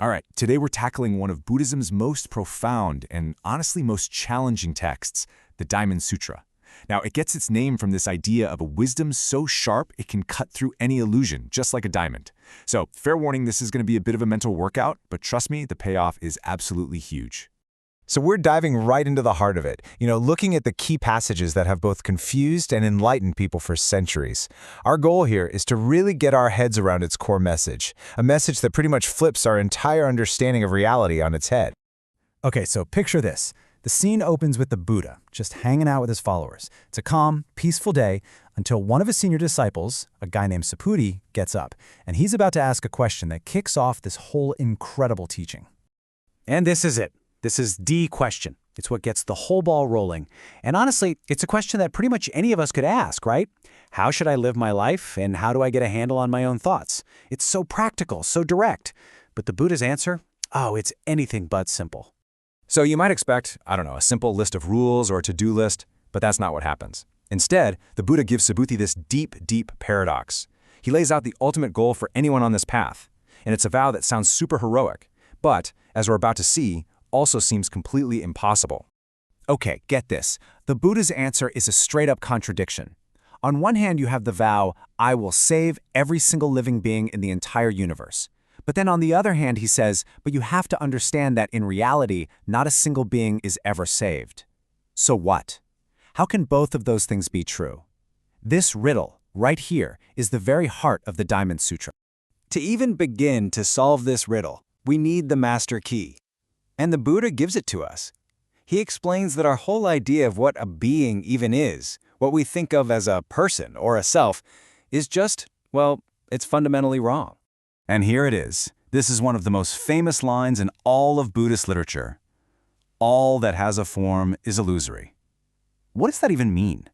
All right, today we're tackling one of Buddhism's most profound and honestly most challenging texts, the Diamond Sutra. Now, it gets its name from this idea of a wisdom so sharp it can cut through any illusion, just like a diamond. So, fair warning, this is going to be a bit of a mental workout, but trust me, the payoff is absolutely huge. So we're diving right into the heart of it, looking at the key passages that have both confused and enlightened people for centuries. Our goal here is to really get our heads around its core message, a message that pretty much flips our entire understanding of reality on its head. Okay, so picture this. The scene opens with the Buddha, just hanging out with his followers. It's a calm, peaceful day until one of his senior disciples, a guy named Subhūti, gets up, and he's about to ask a question that kicks off this whole incredible teaching. And this is it. This is the question. It's what gets the whole ball rolling. And honestly, it's a question that pretty much any of us could ask, right? How should I live my life, and how do I get a handle on my own thoughts? It's so practical, so direct. But the Buddha's answer? Oh, it's anything but simple. So you might expect, a simple list of rules or a to-do list, but that's not what happens. Instead, the Buddha gives Subhūti this deep, deep paradox. He lays out the ultimate goal for anyone on this path, and it's a vow that sounds super heroic, but, as we're about to see, also seems completely impossible. Okay, get this. The Buddha's answer is a straight-up contradiction. On one hand, you have the vow, I will save every single living being in the entire universe. But then on the other hand, he says, but you have to understand that in reality, not a single being is ever saved. So what? How can both of those things be true? This riddle, right here, is the very heart of the Diamond Sutra. To even begin to solve this riddle, we need the master key. And the Buddha gives it to us. He explains that our whole idea of what a being even is, what we think of as a person or a self, is just, it's fundamentally wrong. And here it is. This is one of the most famous lines in all of Buddhist literature. All that has a form is illusory. What does that even mean?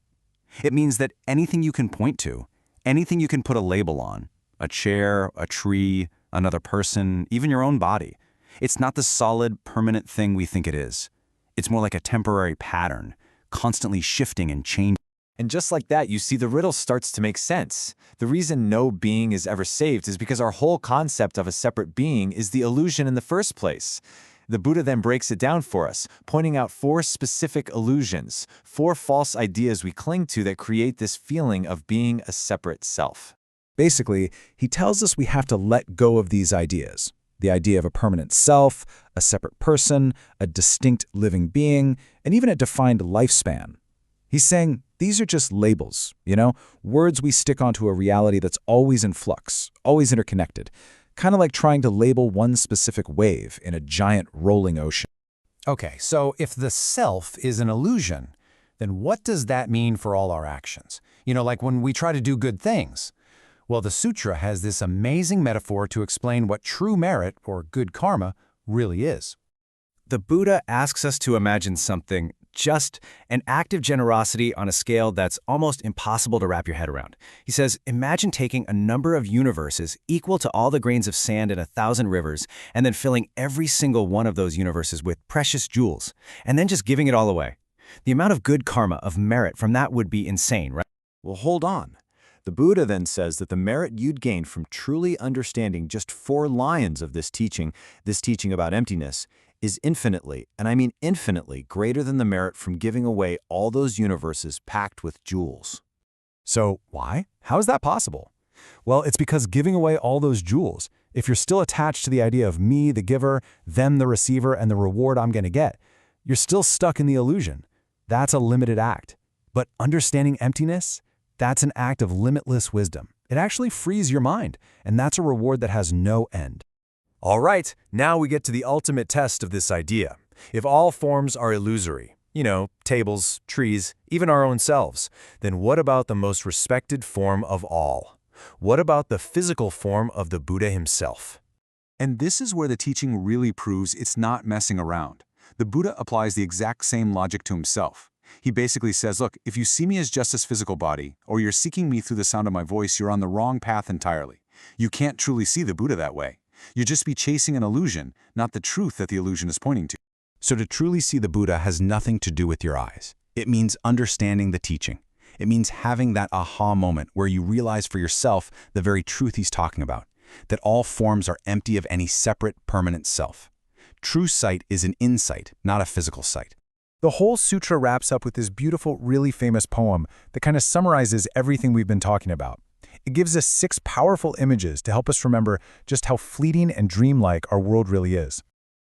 It means that anything you can point to, anything you can put a label on, a chair, a tree, another person, even your own body, it's not the solid, permanent thing we think it is. It's more like a temporary pattern, constantly shifting and changing. And just like that, you see the riddle starts to make sense. The reason no being is ever saved is because our whole concept of a separate being is the illusion in the first place. The Buddha then breaks it down for us, pointing out 4 specific illusions, 4 false ideas we cling to that create this feeling of being a separate self. Basically, he tells us we have to let go of these ideas. The idea of a permanent self, a separate person, a distinct living being, and even a defined lifespan. He's saying these are just labels, words we stick onto a reality that's always in flux, always interconnected, kind of like trying to label one specific wave in a giant rolling ocean. Okay, so if the self is an illusion, then what does that mean for all our actions? Like when we try to do good things. Well, the Sutra has this amazing metaphor to explain what true merit, or good karma, really is. The Buddha asks us to imagine something, just an act of generosity on a scale that's almost impossible to wrap your head around. He says, imagine taking a number of universes equal to all the grains of sand in 1,000 rivers, and then filling every single one of those universes with precious jewels, and then just giving it all away. The amount of good karma, of merit from that would be insane, right? Well, hold on. The Buddha then says that the merit you'd gain from truly understanding just 4 lines of this teaching about emptiness, is infinitely, and I mean infinitely, greater than the merit from giving away all those universes packed with jewels. So why? How is that possible? Well, it's because giving away all those jewels, if you're still attached to the idea of me, the giver, them, the receiver, and the reward I'm going to get, you're still stuck in the illusion. That's a limited act. But understanding emptiness, that's an act of limitless wisdom. It actually frees your mind, and that's a reward that has no end. All right, now we get to the ultimate test of this idea. If all forms are illusory, tables, trees, even our own selves, then what about the most respected form of all? What about the physical form of the Buddha himself? And this is where the teaching really proves it's not messing around. The Buddha applies the exact same logic to himself. He basically says, look, if you see me as just this physical body, or you're seeking me through the sound of my voice, you're on the wrong path entirely. You can't truly see the Buddha that way. You'd just be chasing an illusion, not the truth that the illusion is pointing to. So to truly see the Buddha has nothing to do with your eyes. It means understanding the teaching. It means having that aha moment where you realize for yourself the very truth he's talking about. that all forms are empty of any separate, permanent self. True sight is an insight, not a physical sight. The whole sutra wraps up with this beautiful, really famous poem that kind of summarizes everything we've been talking about. It gives us 6 powerful images to help us remember just how fleeting and dreamlike our world really is.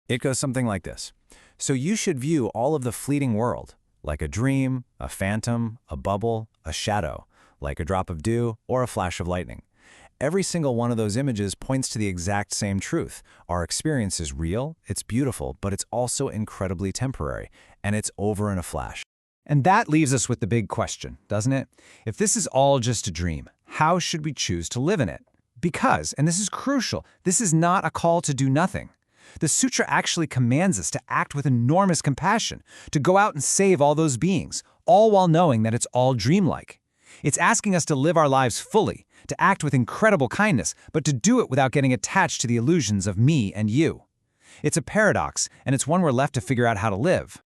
It goes something like this. So you should view all of the fleeting world like a dream, a phantom, a bubble, a shadow, like a drop of dew or a flash of lightning. Every single one of those images points to the exact same truth. Our experience is real, it's beautiful, but it's also incredibly temporary, and it's over in a flash. And that leaves us with the big question, doesn't it? If this is all just a dream, how should we choose to live in it? Because, and this is crucial, this is not a call to do nothing. The sutra actually commands us to act with enormous compassion, to go out and save all those beings, all while knowing that it's all dreamlike. It's asking us to live our lives fully, to act with incredible kindness, but to do it without getting attached to the illusions of me and you. It's a paradox, and it's one we're left to figure out how to live.